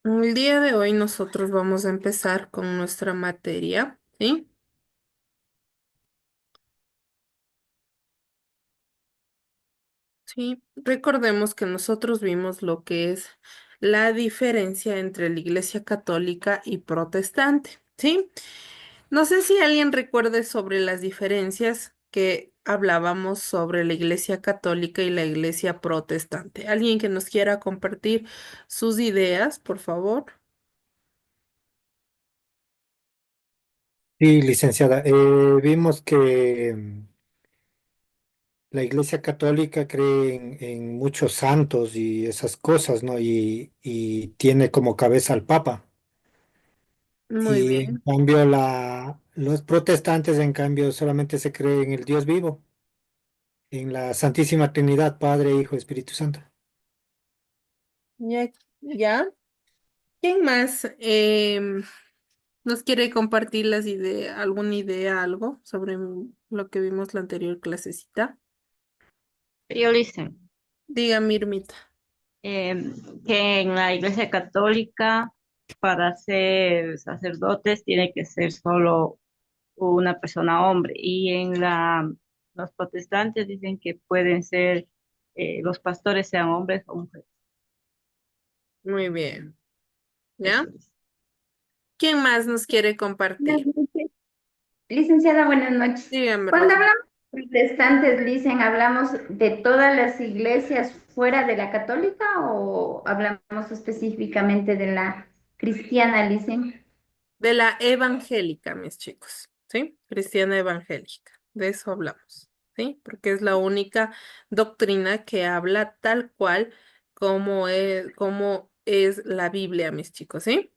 El día de hoy nosotros vamos a empezar con nuestra materia, ¿sí? Sí, recordemos que nosotros vimos lo que es la diferencia entre la Iglesia Católica y Protestante, ¿sí? No sé si alguien recuerde sobre las diferencias que hablábamos sobre la Iglesia Católica y la Iglesia Protestante. ¿Alguien que nos quiera compartir sus ideas, por favor? Sí, licenciada. Vimos que la Iglesia Católica cree en muchos santos y esas cosas, ¿no? Y tiene como cabeza al Papa. Muy Y en bien. cambio los protestantes, en cambio, solamente se cree en el Dios vivo, en la Santísima Trinidad, Padre, Hijo, Espíritu Santo. Ya, ya. ¿Quién más nos quiere compartir alguna idea, algo sobre lo que vimos la anterior clasecita? Yo dicen Diga, Mirmita. que en la Iglesia Católica para ser sacerdotes tiene que ser solo una persona hombre y los protestantes dicen que pueden ser los pastores sean hombres o mujeres. Muy bien. Eso ¿Ya? es. ¿Quién más nos quiere Buenas compartir? noches. Licenciada, buenas noches. Dígame, Cuando Rosy. hablamos de protestantes, Licen, ¿hablamos de todas las iglesias fuera de la católica o hablamos específicamente de la cristiana, Licen? De la evangélica, mis chicos, ¿sí? Cristiana evangélica. De eso hablamos, ¿sí? Porque es la única doctrina que habla tal cual como es la Biblia, mis chicos, ¿sí?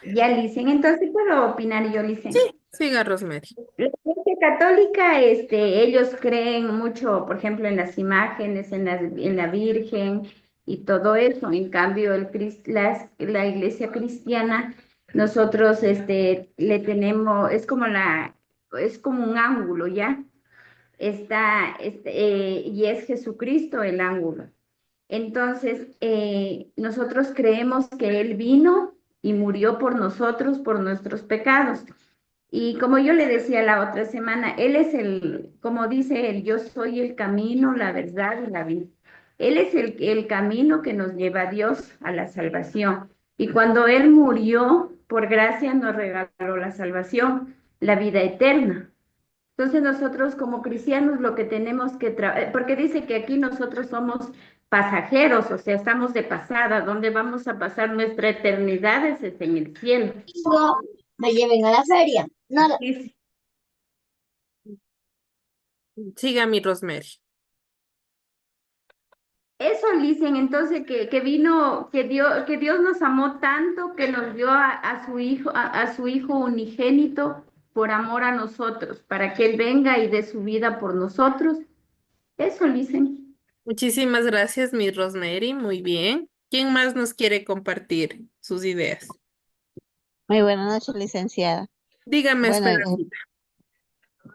Ya, Licen, entonces puedo opinar yo, Licen. Siga, Rosemary. La Iglesia Católica, ellos creen mucho, por ejemplo, en las imágenes, en la Virgen y todo eso. En cambio, la Iglesia cristiana, nosotros, le tenemos, es como un ángulo, ¿ya? Y es Jesucristo el ángulo. Entonces, nosotros creemos que Él vino y murió por nosotros, por nuestros pecados. Y como yo le decía la otra semana, Él es como dice Él, yo soy el camino, la verdad y la vida. Él es el camino que nos lleva a Dios, a la salvación. Y cuando Él murió, por gracia nos regaló la salvación, la vida eterna. Entonces nosotros como cristianos lo que tenemos que porque dice que aquí nosotros somos pasajeros, o sea, estamos de pasada, donde vamos a pasar nuestra eternidad es en el cielo. No me lleven a la feria. Nada. Dice, Siga mi Rosemary. eso dicen entonces que vino, que Dios nos amó tanto que nos dio a su hijo unigénito por amor a nosotros, para que Él venga y dé su vida por nosotros. Eso dicen. Muchísimas gracias, mi Rosemary. Muy bien. ¿Quién más nos quiere compartir sus ideas? Muy buenas noches, licenciada. Dígame, Bueno, Esperancita.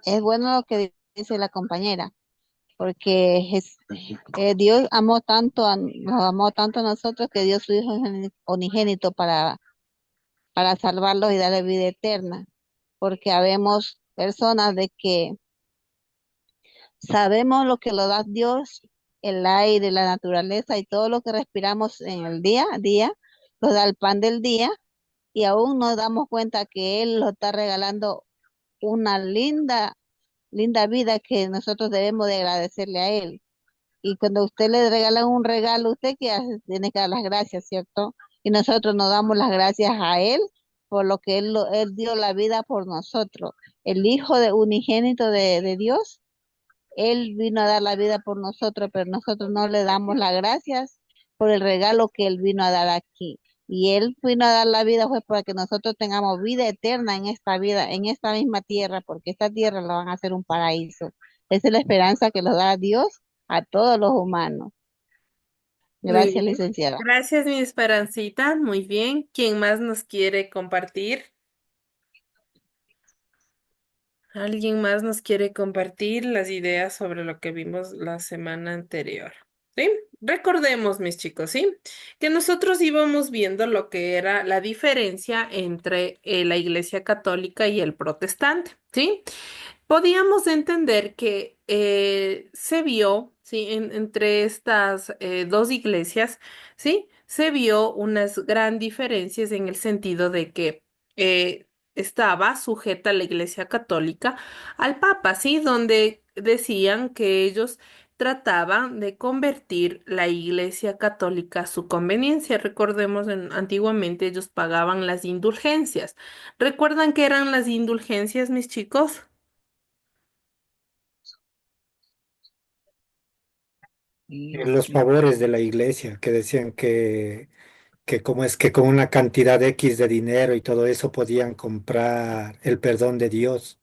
es bueno lo que dice la compañera, porque Dios amó tanto, nos amó tanto a nosotros que dio su Hijo unigénito para salvarlos y darle vida eterna, porque habemos personas de que sabemos lo que lo da Dios, el aire, la naturaleza y todo lo que respiramos en el día a día, nos da el pan del día y aún nos damos cuenta que Él lo está regalando una linda vida que nosotros debemos de agradecerle a Él. Y cuando usted le regala un regalo, usted que hace, tiene que dar las gracias, ¿cierto? Y nosotros nos damos las gracias a Él por lo que Él dio la vida por nosotros. El Hijo de unigénito de Dios, Él vino a dar la vida por nosotros, pero nosotros no le damos las gracias por el regalo que Él vino a dar aquí. Y Él vino a dar la vida fue para que nosotros tengamos vida eterna en esta vida, en esta misma tierra, porque esta tierra la van a hacer un paraíso. Esa es la esperanza que nos da Dios a todos los humanos. Muy Gracias, bien. licenciada. Gracias, mi Esperancita. Muy bien. ¿Quién más nos quiere compartir? ¿Alguien más nos quiere compartir las ideas sobre lo que vimos la semana anterior? ¿sí? Recordemos, mis chicos, ¿sí? Que nosotros íbamos viendo lo que era la diferencia entre la Iglesia Católica y el protestante, ¿sí? Podíamos entender que se vio, ¿sí? Entre estas dos iglesias, ¿sí? Se vio unas gran diferencias en el sentido de que estaba sujeta la Iglesia Católica al Papa, ¿sí? Donde decían que ellos trataban de convertir la Iglesia Católica a su conveniencia. Recordemos, antiguamente ellos pagaban las indulgencias. ¿Recuerdan qué eran las indulgencias, mis chicos? Los favores de la iglesia, que decían que como es que con una cantidad X de dinero y todo eso podían comprar el perdón de Dios.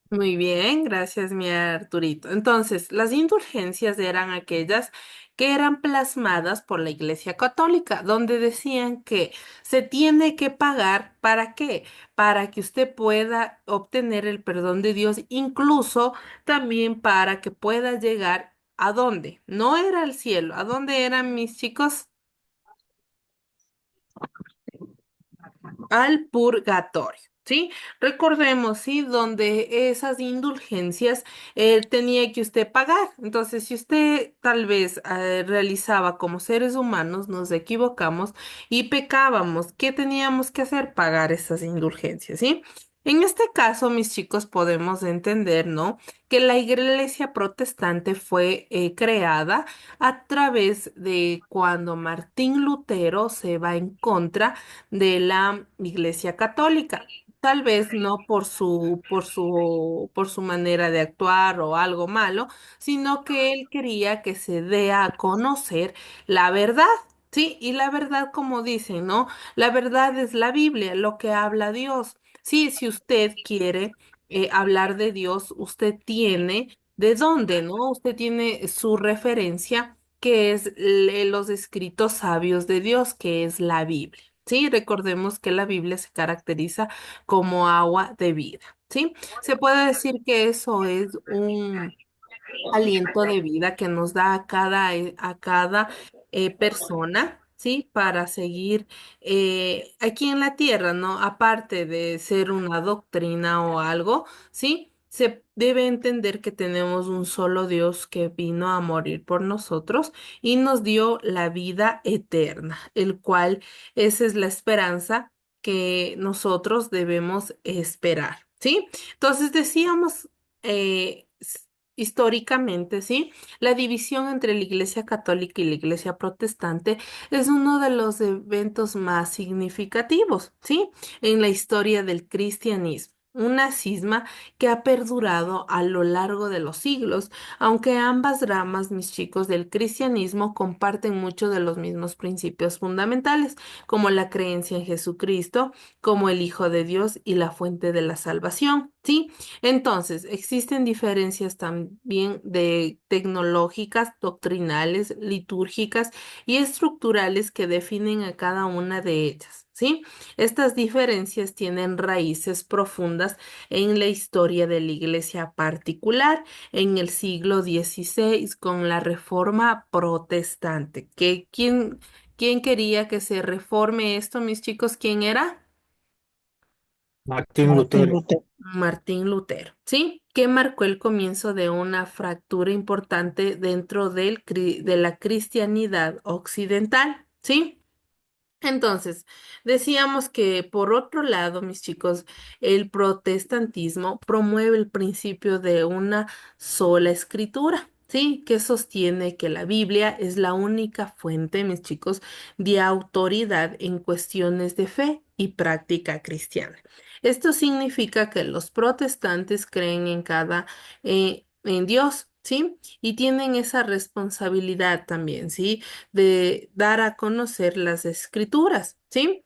Muy bien, gracias, mi Arturito. Entonces, las indulgencias eran aquellas que eran plasmadas por la Iglesia Católica, donde decían que se tiene que pagar, ¿para qué? Para que usted pueda obtener el perdón de Dios, incluso también para que pueda llegar ¿a dónde? No era al cielo, ¿a dónde eran mis chicos? Al purgatorio, ¿sí? Recordemos, ¿sí? Donde esas indulgencias tenía que usted pagar. Entonces, si usted tal vez realizaba como seres humanos, nos equivocamos y pecábamos, ¿qué teníamos que hacer? Pagar esas indulgencias, ¿sí? En este caso, mis chicos, podemos entender, ¿no? Que la iglesia protestante fue creada a través de cuando Martín Lutero se va en contra de la Iglesia Católica. Tal vez no por su manera de actuar o algo malo, sino que él quería que se dé a conocer la verdad. Sí, y la verdad, como dicen, ¿no? La verdad es la Biblia, lo que habla Dios. Sí, si usted quiere hablar de Dios, usted tiene de dónde, ¿no? Usted tiene su referencia, que es los escritos sabios de Dios, que es la Biblia. Sí, recordemos que la Biblia se caracteriza como agua de vida, ¿sí? Se puede decir que eso es un aliento de vida que nos da a cada persona, ¿sí? Para seguir aquí en la tierra, ¿no? Aparte de ser una doctrina o algo, ¿sí? Se debe entender que tenemos un solo Dios que vino a morir por nosotros y nos dio la vida eterna, el cual esa es la esperanza que nosotros debemos esperar, ¿sí? Entonces decíamos, históricamente, ¿sí? La división entre la Iglesia Católica y la Iglesia Protestante es uno de los eventos más significativos, ¿sí? En la historia del cristianismo. Una cisma que ha perdurado a lo largo de los siglos, aunque ambas ramas, mis chicos, del cristianismo comparten muchos de los mismos principios fundamentales, como la creencia en Jesucristo, como el Hijo de Dios y la fuente de la salvación, ¿sí? Entonces, existen diferencias también de tecnológicas, doctrinales, litúrgicas y estructurales que definen a cada una de ellas, ¿sí? Estas diferencias tienen raíces profundas en la historia de la Iglesia particular en el siglo XVI con la Reforma Protestante. ¿Quién quería que se reforme esto, mis chicos? ¿Quién era? Martín Lutero. Martín Lutero, ¿sí? Que marcó el comienzo de una fractura importante dentro de la cristianidad occidental, ¿sí? Entonces, decíamos que por otro lado, mis chicos, el protestantismo promueve el principio de una sola escritura, ¿sí? Que sostiene que la Biblia es la única fuente, mis chicos, de autoridad en cuestiones de fe y práctica cristiana. Esto significa que los protestantes creen en Dios, ¿sí? Y tienen esa responsabilidad también, ¿sí? De dar a conocer las escrituras, ¿sí?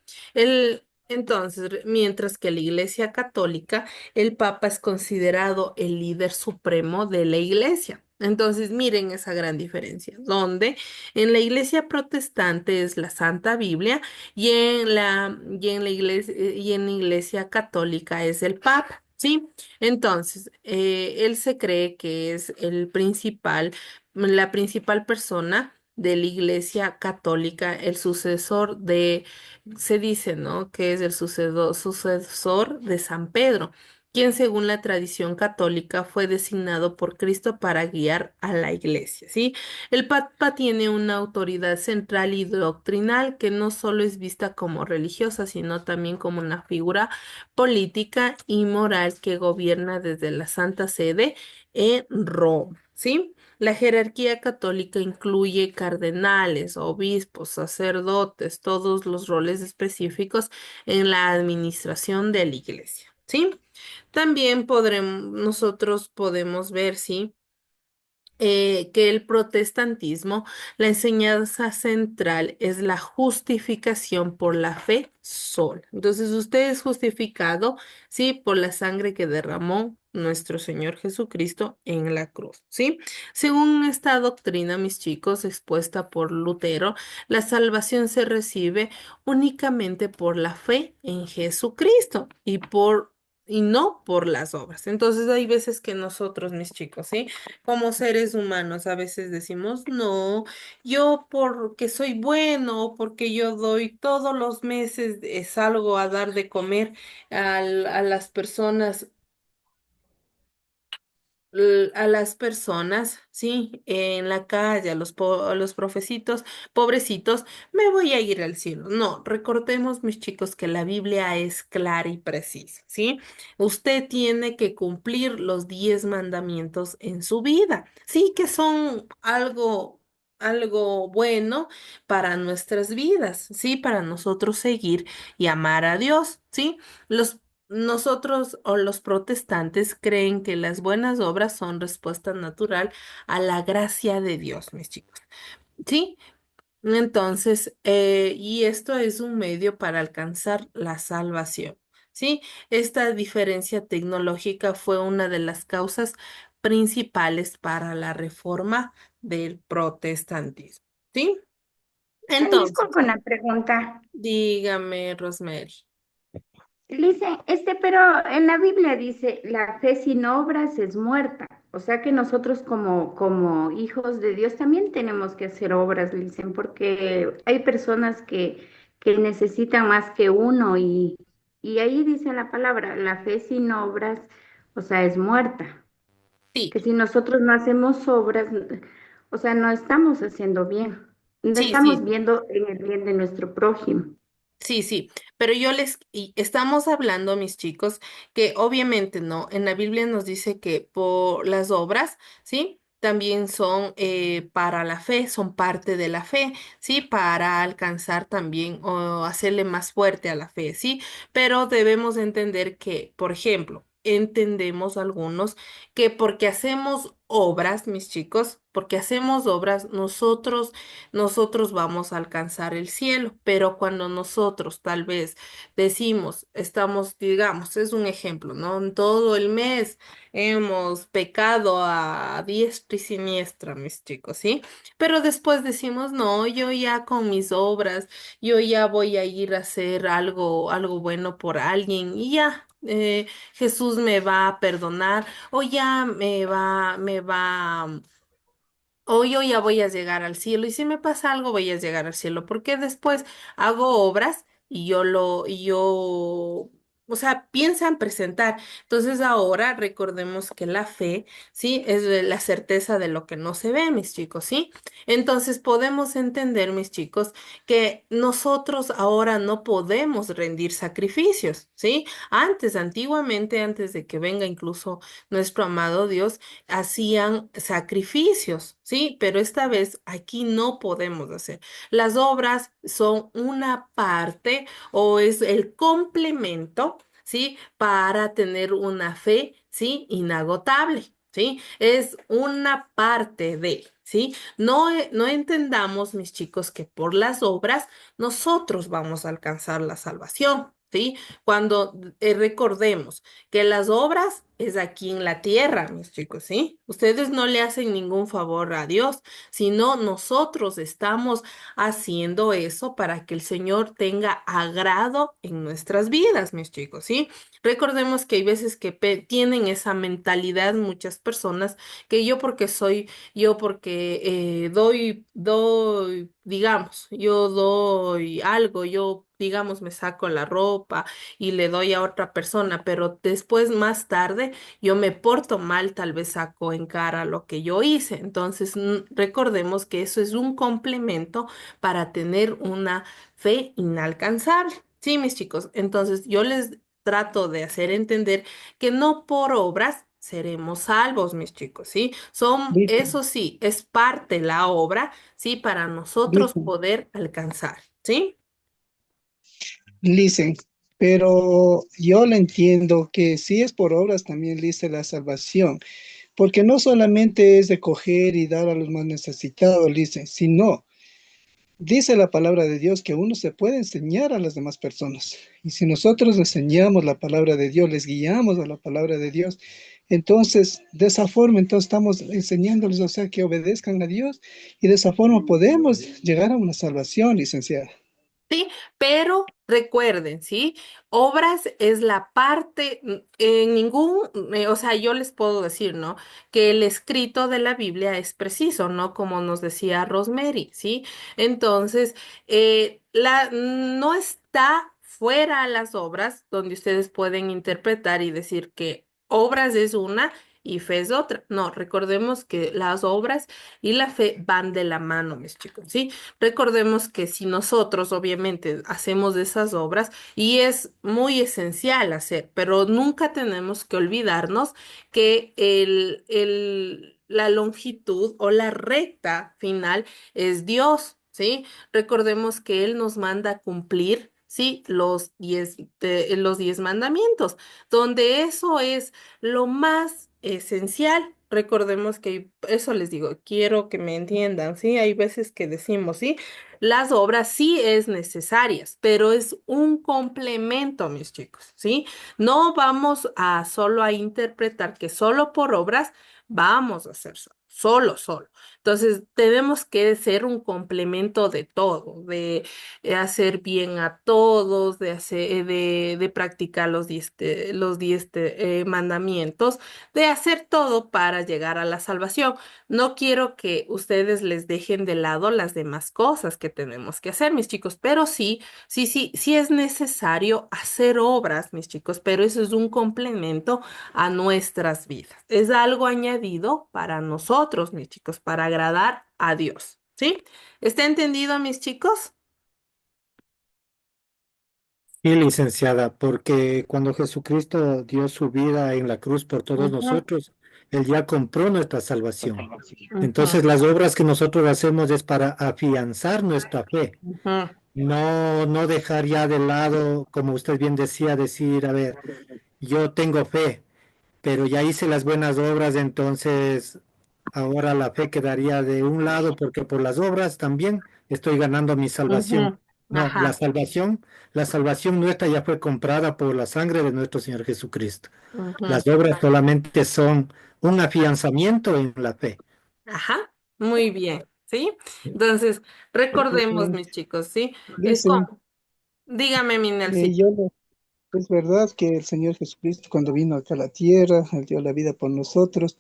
Entonces, mientras que la Iglesia Católica, el Papa es considerado el líder supremo de la Iglesia. Entonces, miren esa gran diferencia, donde en la Iglesia protestante es la Santa Biblia y en la Iglesia Católica es el Papa. ¿Sí? Entonces, él se cree que es la principal persona de la Iglesia Católica, el sucesor de, se dice, ¿no? Que es el sucesor de San Pedro, quien según la tradición católica fue designado por Cristo para guiar a la Iglesia, ¿sí? El Papa tiene una autoridad central y doctrinal que no solo es vista como religiosa, sino también como una figura política y moral que gobierna desde la Santa Sede en Roma, ¿sí? La jerarquía católica incluye cardenales, obispos, sacerdotes, todos los roles específicos en la administración de la iglesia, ¿sí? También nosotros podemos ver, ¿sí? Que el protestantismo, la enseñanza central es la justificación por la fe sola. Entonces, usted es justificado, sí, por la sangre que derramó nuestro Señor Jesucristo en la cruz, ¿sí? Según esta doctrina, mis chicos, expuesta por Lutero, la salvación se recibe únicamente por la fe en Jesucristo y no por las obras. Entonces, hay veces que nosotros, mis chicos, ¿sí? Como seres humanos a veces decimos, no, yo porque soy bueno, porque yo doy todos los meses, salgo a dar de comer a las personas a las personas, sí, en la calle, a los pobrecitos, me voy a ir al cielo. No, recordemos, mis chicos, que la Biblia es clara y precisa, ¿sí? Usted tiene que cumplir los 10 mandamientos en su vida, sí, que son algo bueno para nuestras vidas, sí, para nosotros seguir y amar a Dios, ¿sí? Los Nosotros o los protestantes creen que las buenas obras son respuesta natural a la gracia de Dios, mis chicos. ¿Sí? Entonces, y esto es un medio para alcanzar la salvación. ¿Sí? Esta diferencia tecnológica fue una de las causas principales para la reforma del protestantismo. ¿Sí? Disculpe Entonces, una pregunta. dígame, Rosemary. Dice, pero en la Biblia dice, la fe sin obras es muerta. O sea que nosotros como hijos de Dios también tenemos que hacer obras, dicen, porque hay personas que necesitan más que uno y ahí dice la palabra, la fe sin obras, o sea, es muerta. Sí, Que si nosotros no hacemos obras, o sea, no estamos haciendo bien, no sí, estamos sí. viendo en el bien de nuestro prójimo. Sí, sí, pero y estamos hablando, mis chicos, que obviamente no, en la Biblia nos dice que por las obras, ¿sí? También son para la fe, son parte de la fe, ¿sí? Para alcanzar también o hacerle más fuerte a la fe, ¿sí? Pero debemos entender que, por ejemplo, entendemos algunos que porque hacemos obras, mis chicos, porque hacemos obras, nosotros vamos a alcanzar el cielo, pero cuando nosotros tal vez decimos, digamos, es un ejemplo, ¿no? En todo el mes hemos pecado a diestra y siniestra, mis chicos, ¿sí? Pero después decimos, no, yo ya con mis obras, yo ya voy a ir a hacer algo bueno por alguien y ya. Jesús me va a perdonar o ya o yo ya voy a llegar al cielo y si me pasa algo voy a llegar al cielo, porque después hago obras o sea, piensan presentar. Entonces ahora recordemos que la fe, ¿sí? Es la certeza de lo que no se ve, mis chicos, ¿sí? Entonces podemos entender, mis chicos, que nosotros ahora no podemos rendir sacrificios, ¿sí? Antiguamente, antes de que venga incluso nuestro amado Dios, hacían sacrificios, ¿sí? Pero esta vez aquí no podemos hacer. Las obras son una parte o es el complemento, ¿sí? Para tener una fe, ¿sí? Inagotable, ¿sí? Es una parte de, ¿sí? No entendamos, mis chicos, que por las obras nosotros vamos a alcanzar la salvación, ¿sí? Cuando recordemos que las obras es aquí en la tierra, mis chicos, ¿sí? Ustedes no le hacen ningún favor a Dios, sino nosotros estamos haciendo eso para que el Señor tenga agrado en nuestras vidas, mis chicos, ¿sí? Recordemos que hay veces que tienen esa mentalidad muchas personas que yo porque digamos, yo doy algo, yo, digamos, me saco la ropa y le doy a otra persona, pero después, más tarde, yo me porto mal, tal vez saco en cara lo que yo hice. Entonces, recordemos que eso es un complemento para tener una fe inalcanzable. Sí, mis chicos. Entonces, yo les trato de hacer entender que no por obras seremos salvos, mis chicos, ¿sí? Dicen, Eso sí, es parte la obra, ¿sí? Para nosotros dicen, poder alcanzar, ¿sí? dicen, pero yo le entiendo que si es por obras también dice la salvación, porque no solamente es de coger y dar a los más necesitados, dice, sino dice la palabra de Dios que uno se puede enseñar a las demás personas. Y si nosotros enseñamos la palabra de Dios, les guiamos a la palabra de Dios, entonces de esa forma entonces estamos enseñándoles, o sea, que obedezcan a Dios y de esa forma podemos llegar a una salvación, licenciada. Sí, pero recuerden, ¿sí? Obras es la parte, en ningún, o sea, yo les puedo decir, ¿no? Que el escrito de la Biblia es preciso, ¿no? Como nos decía Rosemary, ¿sí? Entonces, no está fuera las obras donde ustedes pueden interpretar y decir que obras es una y fe es otra. No, recordemos que las obras y la fe van de la mano, mis chicos, ¿sí? Recordemos que si nosotros obviamente hacemos esas obras, y es muy esencial hacer, pero nunca tenemos que olvidarnos que la longitud o la recta final es Dios, ¿sí? Recordemos que Él nos manda a cumplir. Sí, los 10 mandamientos, donde eso es lo más esencial. Recordemos que eso les digo, quiero que me entiendan, ¿sí? Hay veces que decimos, ¿sí? Las obras sí es necesarias, pero es un complemento, mis chicos, ¿sí? No vamos a solo a interpretar que solo por obras vamos a hacer solo. Entonces, tenemos que ser un complemento de todo, de hacer bien a todos, de practicar los 10 mandamientos, de hacer todo para llegar a la salvación. No quiero que ustedes les dejen de lado las demás cosas que tenemos que hacer, mis chicos, pero sí es necesario hacer obras, mis chicos, pero eso es un complemento a nuestras vidas. Es algo añadido para nosotros, mis chicos, para agradar a Dios. ¿Sí? ¿Está entendido, mis chicos? Sí, licenciada, porque cuando Jesucristo dio su vida en la cruz por todos Ujú, nosotros, Él ya compró nuestra salvación. ujú, Entonces, las obras que nosotros hacemos es para afianzar nuestra fe, ujú, no dejar ya de lado, como usted bien decía, decir, a ver, yo tengo fe, pero ya hice las buenas obras, entonces ahora la fe quedaría de un lado porque por las obras también estoy ganando mi salvación. ujú. No, Ajá. la salvación nuestra ya fue comprada por la sangre de nuestro Señor Jesucristo. Ujú. Las obras solamente son un afianzamiento en la fe. Ajá, muy bien, ¿sí? Entonces, recordemos, Eh, mis chicos, ¿sí? dicen, Dígame, mi eh, Nelsita. yo, es verdad que el Señor Jesucristo cuando vino acá a la tierra, Él dio la vida por nosotros.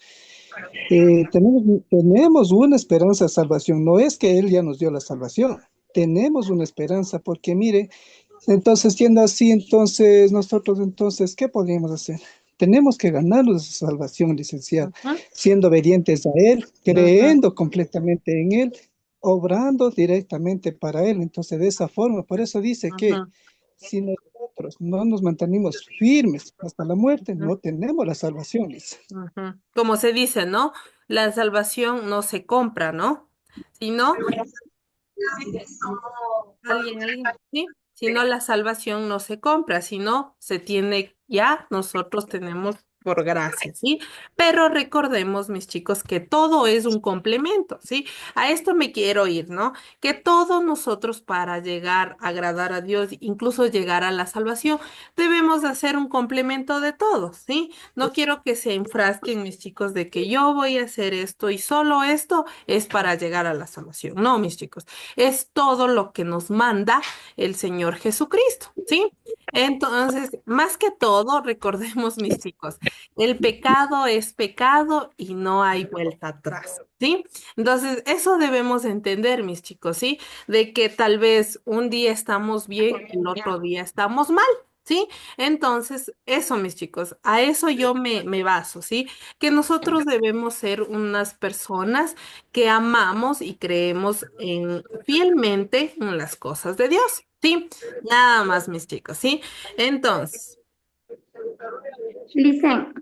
Tenemos una esperanza de salvación. No es que Él ya nos dio la salvación. Tenemos una esperanza porque mire, entonces siendo así, entonces nosotros entonces, ¿qué podríamos hacer? Tenemos que ganarnos esa salvación, licenciado, Ujú, siendo obedientes a Él, ujú, creyendo completamente en Él, obrando directamente para Él. Entonces, de esa forma, por eso dice que ujú, si nosotros no nos mantenemos firmes hasta la muerte, ujú, no tenemos la salvación, dice. ujú. Como se dice, ¿no? La salvación no se compra, ¿no? Sino, alguien, ¿sí? Si no, la salvación no se compra, sino se tiene ya, nosotros tenemos por gracia, ¿sí? Pero recordemos, mis chicos, que todo es un complemento, ¿sí? A esto me quiero ir, ¿no? Que todos nosotros para llegar a agradar a Dios, incluso llegar a la salvación, debemos hacer un complemento de todos, ¿sí? No quiero que se enfrasquen, mis chicos, de que yo voy a hacer esto y solo esto es para llegar a la salvación. No, mis chicos, es todo lo que nos manda el Señor Jesucristo, ¿sí? Entonces, más que todo, recordemos, mis chicos, el pecado es pecado y no hay vuelta atrás, ¿sí? Entonces, eso debemos entender, mis chicos, ¿sí? De que tal vez un día estamos bien, el otro día estamos mal. ¿Sí? Entonces, eso, mis chicos, a eso yo me baso, ¿sí? Que nosotros debemos ser unas personas que amamos y creemos fielmente en las cosas de Dios, ¿sí? Nada más, mis chicos, ¿sí? Entonces, Dicen,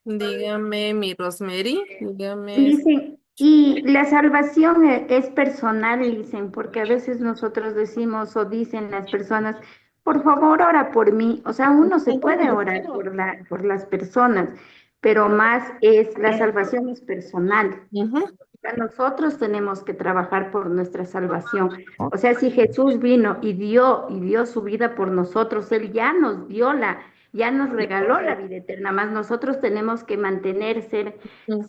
dígame, mi Rosemary, dígame. dicen, y la salvación es personal, dicen, porque a veces nosotros decimos o dicen las personas, por favor, ora por mí. O sea, uno se puede orar por las personas, pero más es, la salvación es personal. Ujú, Sea, nosotros tenemos que trabajar por nuestra salvación. O sea, si Jesús vino y dio su vida por nosotros, Él ya nos dio ya nos regaló la vida eterna, más nosotros tenemos que ujú,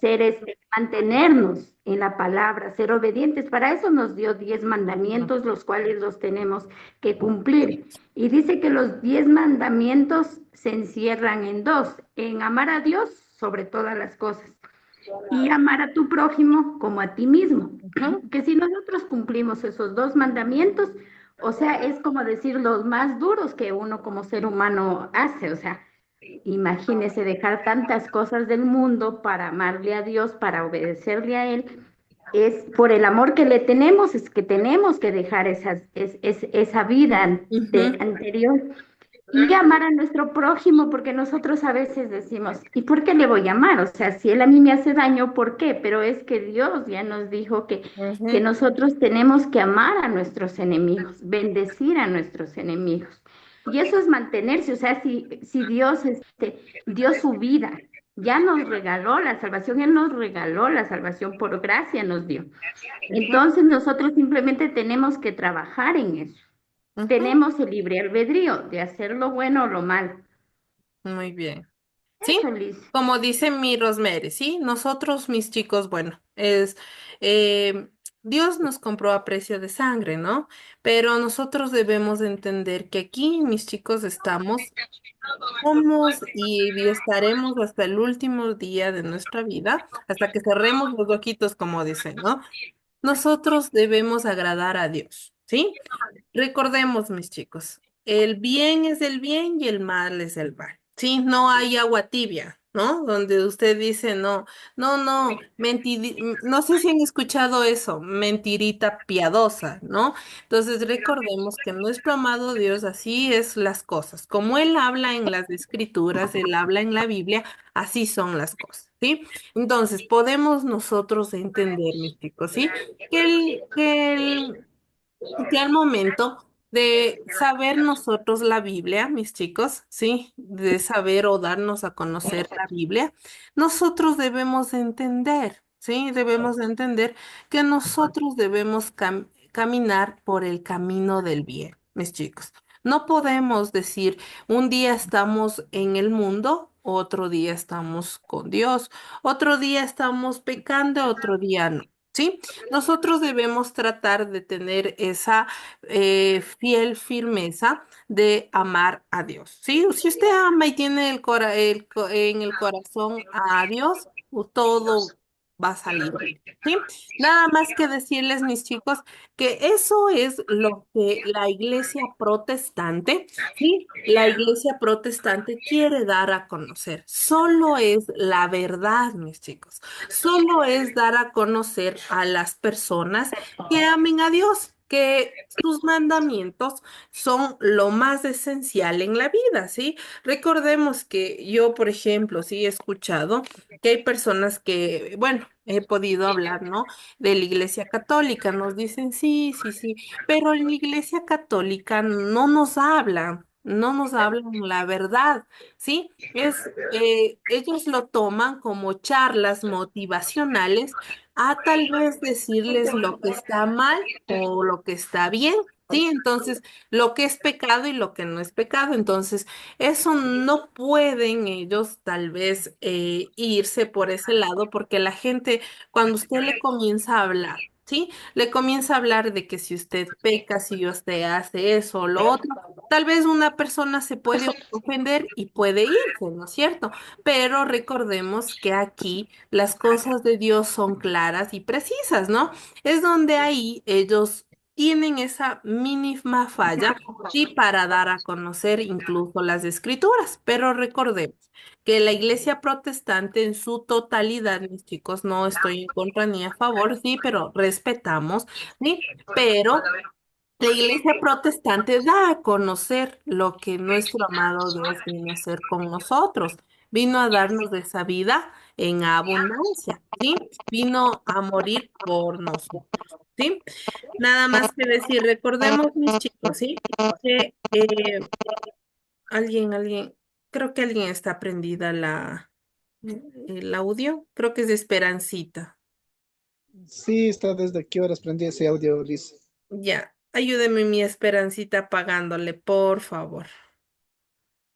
mantenernos en la palabra, ser obedientes. Para eso nos dio 10 mandamientos, los cuales los tenemos que cumplir. Y dice que los 10 mandamientos se encierran en dos, en amar a Dios sobre todas las cosas y amar a tu prójimo como a ti mismo. ujú. Que si nosotros cumplimos esos 2 mandamientos, o sea, es como decir los más duros que uno como ser humano hace, o sea, imagínese dejar tantas cosas del mundo para amarle a Dios, para obedecerle a Él. Es por el amor que le tenemos, es que tenemos que dejar esa vida Ujú, anterior y amar a nuestro prójimo, porque nosotros a veces decimos, ¿y por qué le voy a amar? O sea, si él a mí me hace daño, ¿por qué? Pero es que Dios ya nos dijo que ujú. nosotros tenemos que amar a nuestros enemigos, bendecir a nuestros enemigos. Y eso es mantenerse, o sea, si Dios dio su vida, ya nos regaló la salvación, Él nos regaló la salvación, por gracia nos dio. Entonces nosotros simplemente tenemos que trabajar en eso. Ujú. Tenemos el libre albedrío de hacer lo bueno o lo malo. Muy bien. Eso, Sí, Liz. como dice mi Rosemary, sí, nosotros, mis chicos, bueno, eh, Dios nos compró a precio de sangre, ¿no? Pero nosotros debemos de entender que aquí, mis chicos, somos y estaremos hasta el último día de nuestra vida, hasta que cerremos los ojitos, como dicen, ¿no? Nosotros debemos agradar a Dios, ¿sí? Recordemos, mis chicos, el bien es el bien y el mal es el mal. Sí, no hay agua tibia, ¿no? Donde usted dice, no, no, no, no sé si han escuchado eso, mentirita piadosa, ¿no? Entonces recordemos que nuestro amado Dios así es las cosas. Como Él habla en las escrituras, Él habla en la Biblia, así son las cosas, ¿sí? Entonces podemos nosotros entender, mis chicos, ¿sí? Que al momento de saber nosotros la Biblia, mis chicos, sí, de saber o darnos a conocer la Biblia, nosotros debemos entender, sí, debemos entender que nosotros debemos caminar por el camino del bien, mis chicos. No podemos decir un día estamos en el mundo, otro día estamos con Dios, otro día estamos pecando, otro día no. ¿Sí? Nosotros debemos tratar de tener esa fiel firmeza de amar a Dios. ¿Sí? Si usted ama y tiene en el corazón a Dios, todo va a salir bien. ¿Sí? Nada más que decirles, mis chicos, que eso es lo que la iglesia protestante, ¿sí? La iglesia protestante quiere dar a conocer. Solo es la verdad, mis chicos. Solo es dar a conocer a las personas que amen a Dios, que sus mandamientos son lo más esencial en la vida, ¿sí? Recordemos que yo, por ejemplo, sí he escuchado que hay personas que, bueno, he podido hablar, ¿no? De la Iglesia Católica, nos dicen sí, sí, sí, pero en la Iglesia Católica no nos hablan no nos hablan la verdad, ¿sí? Ellos lo toman como charlas motivacionales a tal vez decirles lo que está mal o lo que está bien, ¿sí? Entonces, lo que es pecado y lo que no es pecado. Entonces, eso no pueden ellos tal vez irse por ese lado porque la gente, cuando usted le comienza a hablar, ¿sí? Le comienza a hablar de que si usted peca, si usted hace eso o lo otro, tal vez una persona se puede ofender y puede irse, ¿no es cierto? Pero recordemos que aquí las cosas de Dios son claras y precisas, ¿no? Es donde ahí ellos tienen esa mínima falla y para dar a conocer incluso las escrituras. Pero recordemos que la iglesia protestante en su totalidad, mis chicos, no estoy en contra ni a favor, sí, pero respetamos, ¿sí? Pero la iglesia protestante da a conocer lo que nuestro amado Dios vino a hacer con nosotros. Vino a darnos de esa vida en abundancia, ¿sí? Vino a morir por nosotros, ¿sí? Nada más que decir, recordemos, mis chicos, ¿sí? Que creo que alguien está prendida el audio, creo que es de Esperancita. Sí, está desde qué horas prendí ese audio, Liz. Ya, ayúdeme mi Esperancita apagándole, por favor.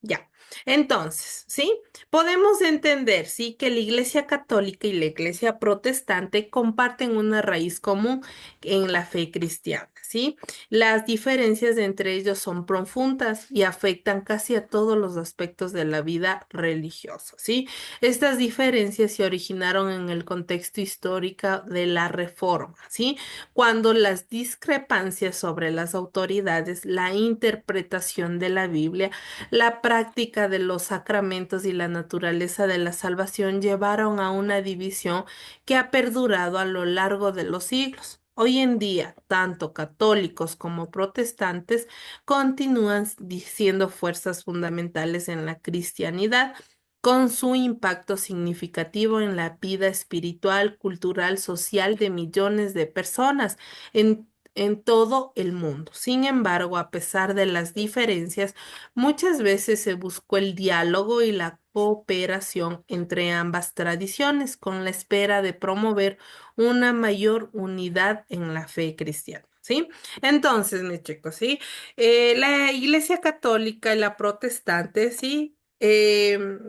Ya, entonces, ¿sí? Podemos entender, ¿sí? Que la Iglesia Católica y la Iglesia Protestante comparten una raíz común en la fe cristiana, ¿sí? Las diferencias entre ellos son profundas y afectan casi a todos los aspectos de la vida religiosa, ¿sí? Estas diferencias se originaron en el contexto histórico de la Reforma, ¿sí? Cuando las discrepancias sobre las autoridades, la interpretación de la Biblia, la práctica de los sacramentos y la naturaleza de la salvación llevaron a una división que ha perdurado a lo largo de los siglos. Hoy en día, tanto católicos como protestantes continúan siendo fuerzas fundamentales en la cristianidad, con su impacto significativo en la vida espiritual, cultural, social de millones de personas en todo el mundo. Sin embargo, a pesar de las diferencias, muchas veces se buscó el diálogo y la cooperación entre ambas tradiciones con la espera de promover una mayor unidad en la fe cristiana. ¿Sí? Entonces, mis chicos, ¿sí? La Iglesia Católica y la Protestante, ¿sí?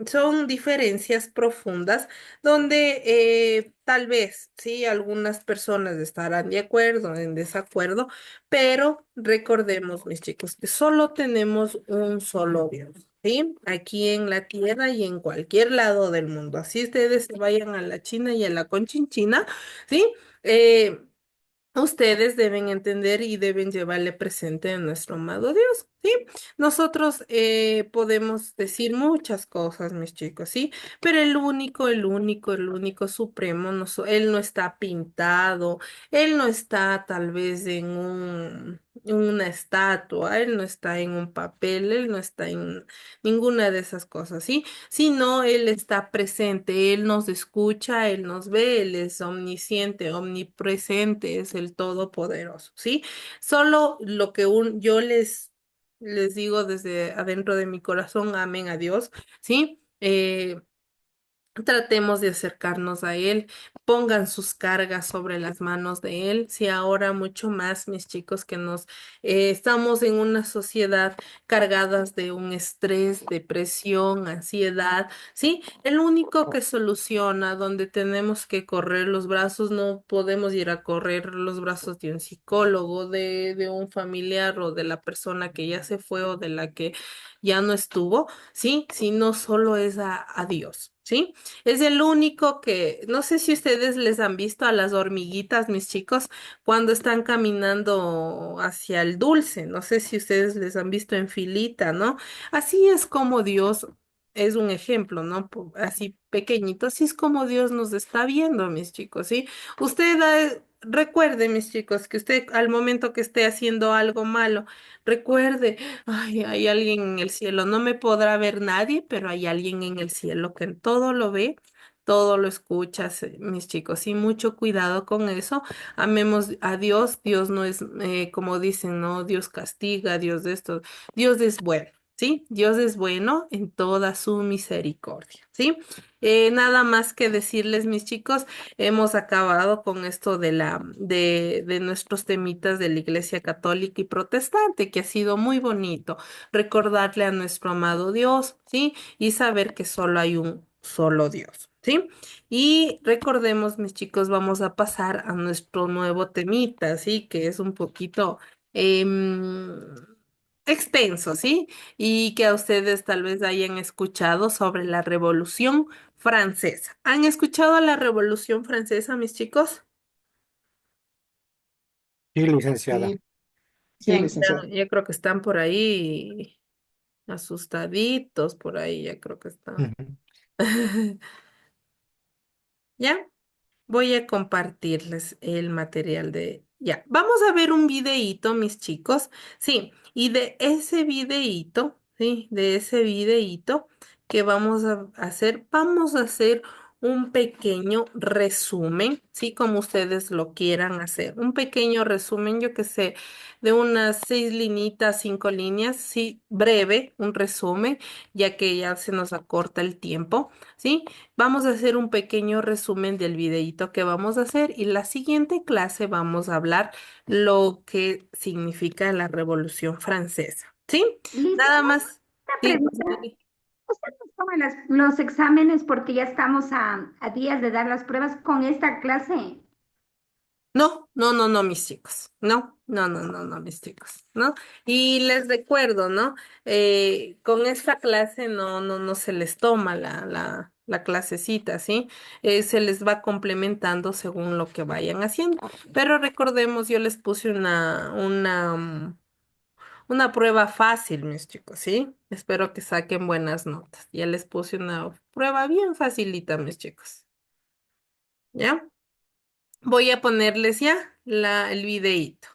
Son diferencias profundas donde tal vez, sí, algunas personas estarán de acuerdo, en desacuerdo, pero recordemos, mis chicos, que solo tenemos un solo Dios, ¿sí? Aquí en la tierra y en cualquier lado del mundo. Así ustedes se vayan a la China y a la Conchinchina, ¿sí? Eh, Ustedes deben entender y deben llevarle presente a nuestro amado Dios, ¿sí? Nosotros podemos decir muchas cosas, mis chicos, ¿sí? Pero el único supremo, él no está pintado, él no está tal vez en una estatua, él no está en un papel, él no está en ninguna de esas cosas, ¿sí? Sino Él está presente, Él nos escucha, Él nos ve, Él es omnisciente, omnipresente, es el Todopoderoso, ¿sí? Solo lo que yo les digo desde adentro de mi corazón, amén a Dios, ¿sí? Tratemos de acercarnos a Él, pongan sus cargas sobre las manos de Él. Si ahora mucho más, mis chicos, que estamos en una sociedad cargadas de un estrés, depresión, ansiedad, ¿sí? El único que soluciona, donde tenemos que correr los brazos, no podemos ir a correr los brazos de un psicólogo, de un familiar o de la persona que ya se fue o de la que ya no estuvo, ¿sí? Sino solo es a Dios. ¿Sí? Es el único que, no sé si ustedes les han visto a las hormiguitas, mis chicos, cuando están caminando hacia el dulce. No sé si ustedes les han visto en filita, ¿no? Así es como Dios es un ejemplo, ¿no? Así pequeñito, así es como Dios nos está viendo, mis chicos, ¿sí? Usted recuerde, mis chicos, que usted al momento que esté haciendo algo malo, recuerde, ay, hay alguien en el cielo, no me podrá ver nadie, pero hay alguien en el cielo que todo lo ve, todo lo escucha, mis chicos, y mucho cuidado con eso. Amemos a Dios, Dios no es como dicen, no, Dios castiga, Dios de esto, Dios es bueno. ¿sí? Dios es bueno en toda su misericordia, ¿sí? Nada más que decirles, mis chicos, hemos acabado con esto de nuestros temitas de la Iglesia Católica y Protestante, que ha sido muy bonito recordarle a nuestro amado Dios, ¿sí? Y saber que solo hay un solo Dios, ¿sí? Y recordemos, mis chicos, vamos a pasar a nuestro nuevo temita, ¿sí? Que es un poquito em, extenso, ¿sí? Y que a ustedes tal vez hayan escuchado sobre la Revolución Francesa. ¿Han escuchado la Revolución Francesa, mis chicos? Sí, licenciada. Sí, sí, Ya, licenciado. ya creo que están por ahí asustaditos, por ahí ya creo que están. Ujú. ¿Ya? Voy a compartirles el material de... Ya, vamos a ver un videíto, mis chicos. Sí, y de ese videíto, sí, de ese videíto que vamos a hacer un pequeño resumen, sí, como ustedes lo quieran hacer. Un pequeño resumen, yo que sé, de unas 6 linitas, 5 líneas, sí, breve, un resumen, ya que ya se nos acorta el tiempo, ¿sí? Vamos a hacer un pequeño resumen del videíto que vamos a hacer y la siguiente clase vamos a hablar lo que significa la Revolución Francesa. ¿Sí? Liz, Nada más. una Sí, pregunta. ¿Usted nos toma los exámenes porque ya estamos a días de dar las pruebas con esta clase? no, no, no, no, mis chicos. No, no, no, no, no, mis chicos. ¿No? Y les recuerdo, ¿no? Con esta clase no se les toma la clasecita, ¿sí? Se les va complementando según lo que vayan haciendo. Pero recordemos, yo les puse una prueba fácil, mis chicos, ¿sí? Espero que saquen buenas notas. Ya les puse una prueba bien facilita, mis chicos. ¿Ya? Voy a ponerles ya el videíto.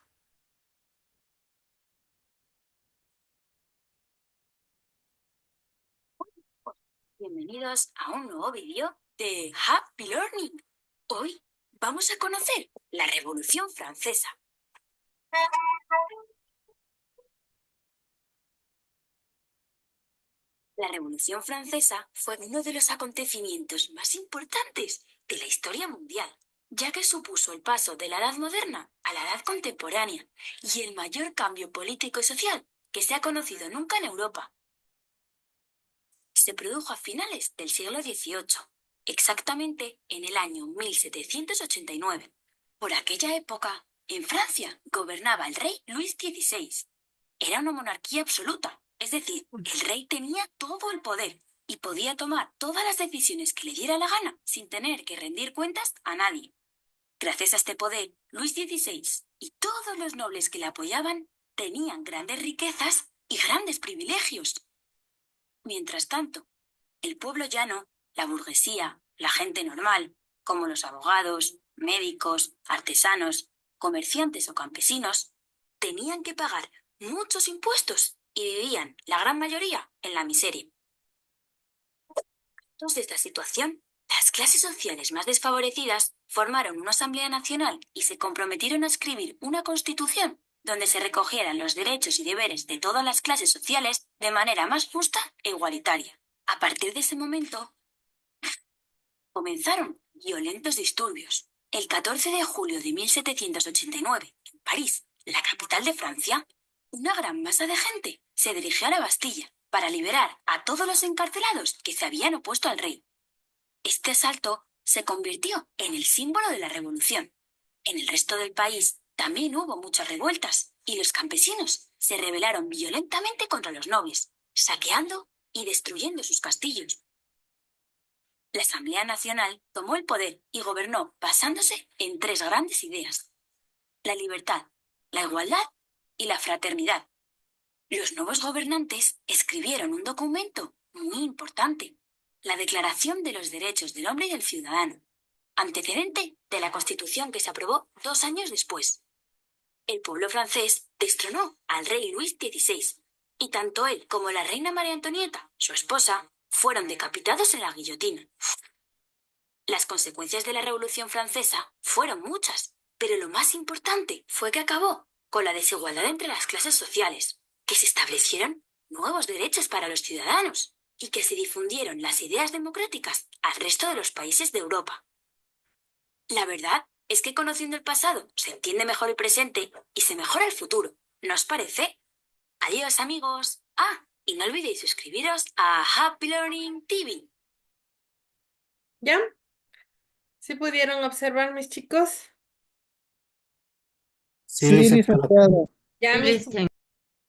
Bienvenidos a un nuevo vídeo de Happy Learning. Hoy vamos a conocer la Revolución Francesa. La Revolución Francesa fue uno de los acontecimientos más importantes de la historia mundial, ya que supuso el paso de la Edad Moderna a la Edad Contemporánea y el mayor cambio político y social que se ha conocido nunca en Europa. Se produjo a finales del siglo XVIII, exactamente en el año 1789. Por aquella época, en Francia gobernaba el rey Luis XVI. Era una monarquía absoluta, es decir, el rey tenía todo el poder y podía tomar todas las decisiones que le diera la gana sin tener que rendir cuentas a nadie. Gracias a este poder, Luis XVI y todos los nobles que le apoyaban tenían grandes riquezas y grandes privilegios. Mientras tanto, el pueblo llano, la burguesía, la gente normal, como los abogados, médicos, artesanos, comerciantes o campesinos, tenían que pagar muchos impuestos y vivían, la gran mayoría, en la miseria. Entonces, de esta situación, las clases sociales más desfavorecidas formaron una Asamblea Nacional y se comprometieron a escribir una constitución donde se recogieran los derechos y deberes de todas las clases sociales de manera más justa e igualitaria. A partir de ese momento, comenzaron violentos disturbios. El 14 de julio de 1789, en París, la capital de Francia, una gran masa de gente se dirigió a la Bastilla para liberar a todos los encarcelados que se habían opuesto al rey. Este asalto se convirtió en el símbolo de la revolución. En el resto del país también hubo muchas revueltas y los campesinos se rebelaron violentamente contra los nobles, saqueando y destruyendo sus castillos. La Asamblea Nacional tomó el poder y gobernó basándose en 3 grandes ideas: la libertad, la igualdad y la fraternidad. Los nuevos gobernantes escribieron un documento muy importante, la Declaración de los Derechos del Hombre y del Ciudadano, antecedente de la Constitución que se aprobó 2 años después. El pueblo francés destronó al rey Luis XVI, y tanto él como la reina María Antonieta, su esposa, fueron decapitados en la guillotina. Las consecuencias de la Revolución Francesa fueron muchas, pero lo más importante fue que acabó con la desigualdad entre las clases sociales, que se establecieron nuevos derechos para los ciudadanos y que se difundieron las ideas democráticas al resto de los países de Europa. La verdad es que conociendo el pasado se entiende mejor el presente y se mejora el futuro. ¿No os parece? Adiós, amigos. Ah, y no olvidéis suscribiros a Happy Learning TV. ¿Ya? ¿Sí pudieron observar, mis chicos? Sí, Sí, licenciada. licenciada. Ya, Sí, mis chicos.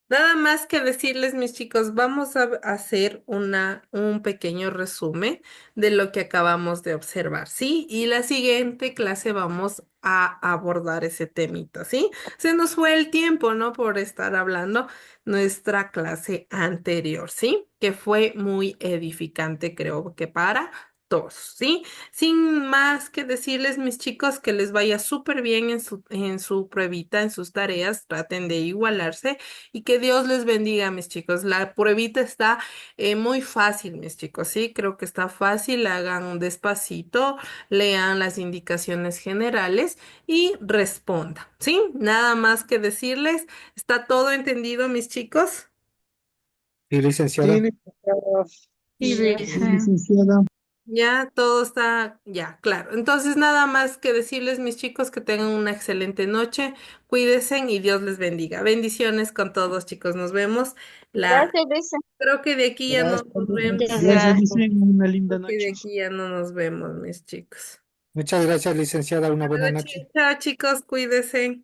Nada más que decirles, mis chicos, vamos a hacer un pequeño resumen de lo que acabamos de observar, ¿sí? Y la siguiente clase vamos a abordar ese temita, ¿sí? Se nos fue el tiempo, ¿no? Por estar hablando nuestra clase anterior, ¿sí? Que fue muy edificante, creo que para todos, ¿sí? Sin más que decirles, mis chicos, que les vaya súper bien en su pruebita, en sus tareas, traten de igualarse. Y que Dios les bendiga, mis chicos. La pruebita está muy fácil, mis chicos. Sí, creo que está fácil. Hagan despacito, lean las indicaciones generales y respondan. ¿Sí? Nada más que decirles. ¿Está todo entendido, mis chicos? Sí, Sí, licenciada. licenciada. sí, Sí, dice. licenciada. Ya, todo está, ya, claro. Entonces, nada más que decirles, mis chicos, que tengan una excelente noche. Cuídense y Dios les bendiga. Bendiciones con todos, chicos. Nos vemos. Gracias, Luisa. Creo que de aquí ya no Gracias. nos vemos. Muchas Dios les gracias. bendiga. Una linda Creo que de noche. aquí ya no nos vemos, mis chicos. Muchas gracias, licenciada. Una buena Bueno, noche. chao, chicos, cuídense.